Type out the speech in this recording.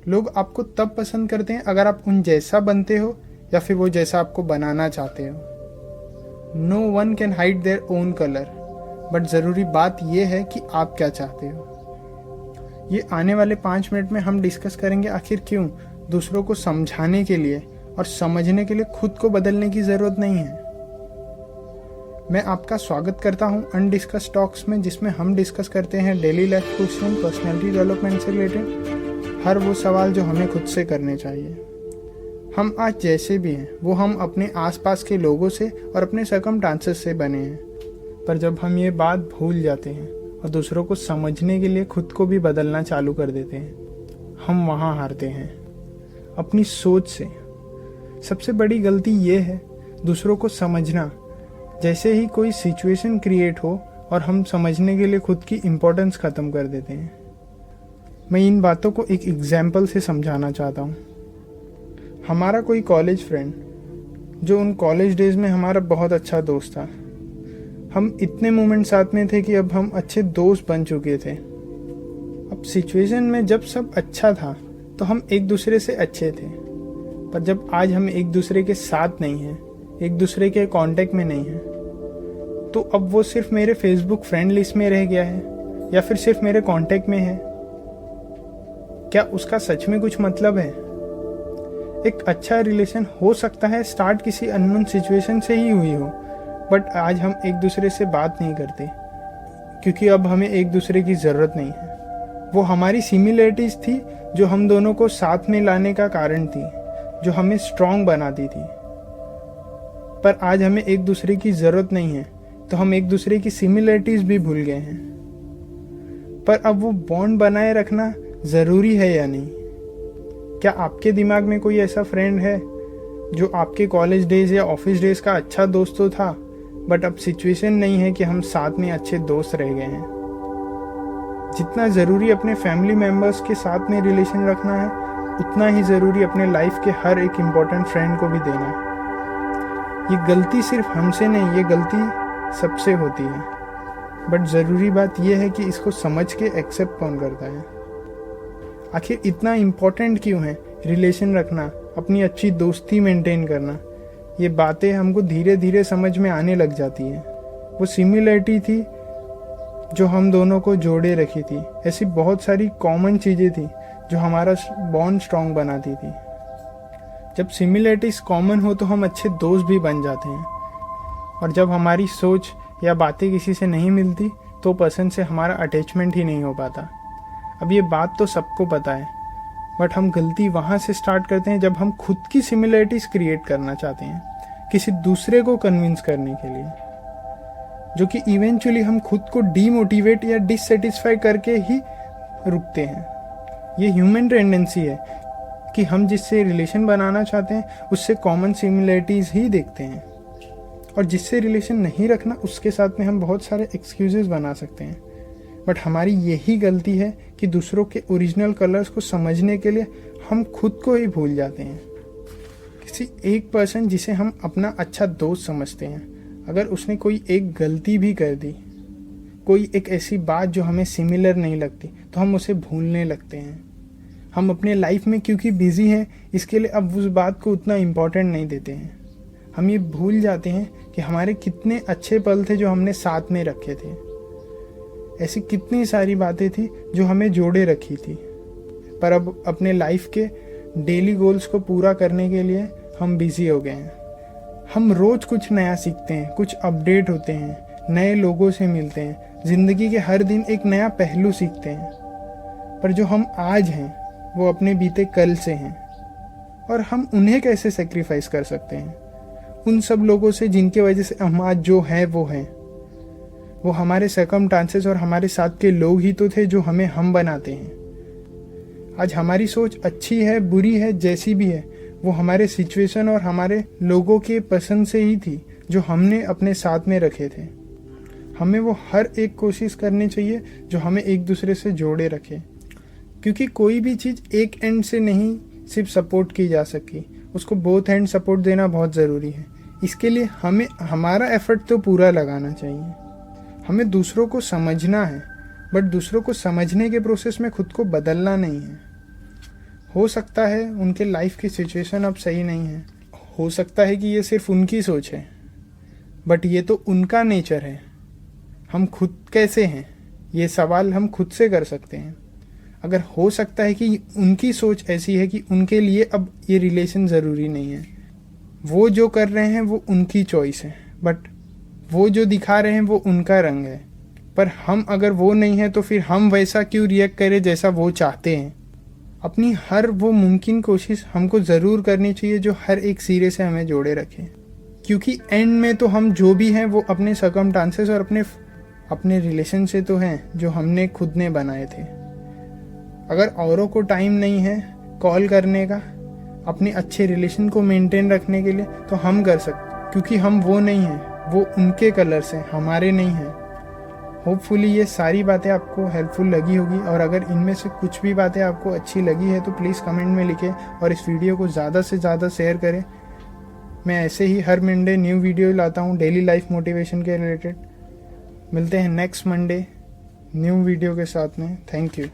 लोग आपको तब पसंद करते हैं अगर आप उन जैसा बनते हो या फिर वो जैसा आपको बनाना चाहते हो। No one can hide their own colour, but ज़रूरी बात यह है कि आप क्या चाहते हो। ये आने वाले 5 मिनट में हम डिस्कस करेंगे आखिर क्यों दूसरों को समझाने के लिए और समझने के लिए खुद को बदलने की ज़रूरत नहीं है। मैं आपका स्वागत करता हूं अनडिस्कस टॉक्स में, जिसमें हम डिस्कस करते हैं daily life question, personality development से रिलेटेड हर वो सवाल जो हमें खुद से करने चाहिए। हम आज जैसे भी हैं वो हम अपने आसपास के लोगों से और अपने सर्कमस्टांसेस से बने हैं, पर जब हम ये बात भूल जाते हैं और दूसरों को समझने के लिए खुद को भी बदलना चालू कर देते हैं, हम वहाँ हारते हैं अपनी सोच से। सबसे बड़ी गलती ये है दूसरों को समझना। जैसे ही कोई सिचुएशन क्रिएट हो और हम समझने के लिए खुद की इम्पोर्टेंस ख़त्म कर देते हैं। मैं इन बातों को एक एग्जाम्पल से समझाना चाहता हूँ। हमारा कोई कॉलेज फ्रेंड जो उन कॉलेज डेज में हमारा बहुत अच्छा दोस्त था, हम इतने मोमेंट साथ में थे कि अब हम अच्छे दोस्त बन चुके थे। अब सिचुएशन में जब सब अच्छा था तो हम एक दूसरे से अच्छे थे, पर जब आज हम एक दूसरे के साथ नहीं हैं, एक दूसरे के कांटेक्ट में नहीं हैं, तो अब वो सिर्फ मेरे फेसबुक फ्रेंड लिस्ट में रह गया है या फिर सिर्फ मेरे कांटेक्ट में है। क्या उसका सच में कुछ मतलब है? एक अच्छा रिलेशन हो सकता है स्टार्ट किसी अननोन सिचुएशन से ही हुई हो, बट आज हम एक दूसरे से बात नहीं करते क्योंकि अब हमें एक दूसरे की ज़रूरत नहीं है। वो हमारी सिमिलरिटीज़ थी जो हम दोनों को साथ में लाने का कारण थी, जो हमें स्ट्रॉन्ग बनाती थी। पर आज हमें एक दूसरे की ज़रूरत नहीं है तो हम एक दूसरे की सिमिलरिटीज़ भी भूल गए हैं। पर अब वो बॉन्ड बनाए रखना ज़रूरी है या नहीं? क्या आपके दिमाग में कोई ऐसा फ्रेंड है जो आपके कॉलेज डेज या ऑफिस डेज का अच्छा दोस्त तो था, बट अब सिचुएशन नहीं है कि हम साथ में अच्छे दोस्त रह गए हैं? जितना ज़रूरी अपने फैमिली मेम्बर्स के साथ में रिलेशन रखना है, उतना ही ज़रूरी अपने लाइफ के हर एक इम्पॉर्टेंट फ्रेंड को भी देना है। ये गलती सिर्फ हमसे नहीं, ये गलती सबसे होती है, बट ज़रूरी बात यह है कि इसको समझ के एक्सेप्ट कौन करता है। आखिर इतना इम्पोर्टेंट क्यों है रिलेशन रखना, अपनी अच्छी दोस्ती मेंटेन करना? ये बातें हमको धीरे धीरे समझ में आने लग जाती हैं। वो सिमिलरिटी थी जो हम दोनों को जोड़े रखी थी। ऐसी बहुत सारी कॉमन चीज़ें थी जो हमारा बॉन्ड स्ट्रॉन्ग बनाती थी। जब सिमिलरिटीज कॉमन हो तो हम अच्छे दोस्त भी बन जाते हैं, और जब हमारी सोच या बातें किसी से नहीं मिलती तो पर्सन से हमारा अटैचमेंट ही नहीं हो पाता। अब ये बात तो सबको पता है, बट हम गलती वहाँ से स्टार्ट करते हैं जब हम खुद की सिमिलरिटीज क्रिएट करना चाहते हैं किसी दूसरे को कन्विंस करने के लिए, जो कि इवेंचुअली हम खुद को डीमोटिवेट या डिससेटिस्फाई करके ही रुकते हैं। ये ह्यूमन टेंडेंसी है कि हम जिससे रिलेशन बनाना चाहते हैं उससे कॉमन सिमिलरिटीज़ ही देखते हैं, और जिससे रिलेशन नहीं रखना उसके साथ में हम बहुत सारे एक्सक्यूजेस बना सकते हैं। बट हमारी यही गलती है कि दूसरों के ओरिजिनल कलर्स को समझने के लिए हम खुद को ही भूल जाते हैं। किसी एक पर्सन जिसे हम अपना अच्छा दोस्त समझते हैं, अगर उसने कोई एक गलती भी कर दी, कोई एक ऐसी बात जो हमें सिमिलर नहीं लगती, तो हम उसे भूलने लगते हैं। हम अपने लाइफ में क्योंकि बिजी हैं इसके लिए अब उस बात को उतना इम्पोर्टेंट नहीं देते हैं। हम ये भूल जाते हैं कि हमारे कितने अच्छे पल थे जो हमने साथ में रखे थे। ऐसी कितनी सारी बातें थी जो हमें जोड़े रखी थी, पर अब अपने लाइफ के डेली गोल्स को पूरा करने के लिए हम बिजी हो गए हैं। हम रोज कुछ नया सीखते हैं, कुछ अपडेट होते हैं, नए लोगों से मिलते हैं, जिंदगी के हर दिन एक नया पहलू सीखते हैं, पर जो हम आज हैं वो अपने बीते कल से हैं, और हम उन्हें कैसे सेक्रीफाइस कर सकते हैं? उन सब लोगों से जिनके वजह से हम आज जो हैं वो हैं। वो हमारे सर्कमस्टांसेस और हमारे साथ के लोग ही तो थे जो हमें हम बनाते हैं। आज हमारी सोच अच्छी है, बुरी है, जैसी भी है, वो हमारे सिचुएशन और हमारे लोगों के पसंद से ही थी जो हमने अपने साथ में रखे थे। हमें वो हर एक कोशिश करनी चाहिए जो हमें एक दूसरे से जोड़े रखे, क्योंकि कोई भी चीज़ एक एंड से नहीं सिर्फ सपोर्ट की जा सकी, उसको बोथ एंड सपोर्ट देना बहुत ज़रूरी है। इसके लिए हमें हमारा एफर्ट तो पूरा लगाना चाहिए। हमें दूसरों को समझना है, बट दूसरों को समझने के प्रोसेस में खुद को बदलना नहीं है। हो सकता है उनके लाइफ की सिचुएशन अब सही नहीं है, हो सकता है कि ये सिर्फ उनकी सोच है, बट ये तो उनका नेचर है। हम खुद कैसे हैं, ये सवाल हम खुद से कर सकते हैं। अगर हो सकता है कि उनकी सोच ऐसी है कि उनके लिए अब ये रिलेशन ज़रूरी नहीं है, वो जो कर रहे हैं वो उनकी चॉइस है, बट वो जो दिखा रहे हैं वो उनका रंग है। पर हम अगर वो नहीं है तो फिर हम वैसा क्यों रिएक्ट करें जैसा वो चाहते हैं। अपनी हर वो मुमकिन कोशिश हमको ज़रूर करनी चाहिए जो हर एक सिरे से हमें जोड़े रखे, क्योंकि एंड में तो हम जो भी हैं वो अपने सर्कमस्टांसेस और अपने रिलेशन से तो हैं जो हमने खुद ने बनाए थे। अगर औरों को टाइम नहीं है कॉल करने का अपने अच्छे रिलेशन को मेंटेन रखने के लिए, तो हम कर सकते, क्योंकि हम वो नहीं हैं, वो उनके कलर्स हैं, हमारे नहीं हैं। होपफुली ये सारी बातें आपको हेल्पफुल लगी होगी, और अगर इनमें से कुछ भी बातें आपको अच्छी लगी है तो प्लीज़ कमेंट में लिखें और इस वीडियो को ज़्यादा से ज़्यादा शेयर करें। मैं ऐसे ही हर मंडे न्यू वीडियो लाता हूँ डेली लाइफ मोटिवेशन के रिलेटेड। मिलते हैं नेक्स्ट मंडे न्यू वीडियो के साथ में। Thank you.